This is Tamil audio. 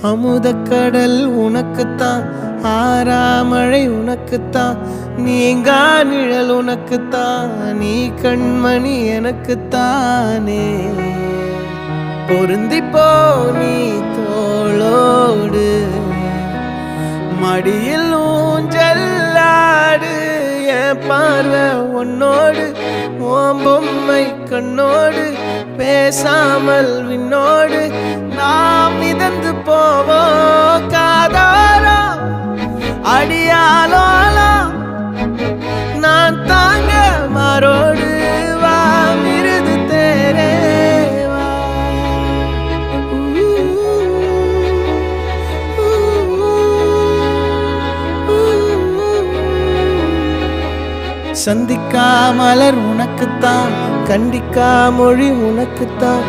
அமுதக்கடல் உனக்குத்தான், ஆறாமழை உனக்குத்தான், நீங்கா நிழல் உனக்குத்தான், நீ கண்மணி எனக்குத்தானே. பொருந்திப்போ நீ தோளோடு, மடியில் ஊஞ்சல்லாடு, என் பார்வை உன்னோடு, ஓம் பொம்மை கண்ணோடு, பேசாமல் விண்ணோடு நாம் மிதந்து போவோம் காதாரோ அடியாலோலோ, நான் தாங்க மாறோடு வா மிருது தேரே வா. சந்திக்கா மலர் உனக்குத்தான், கண்டிக்கா மொழி உனக்குத்தான்,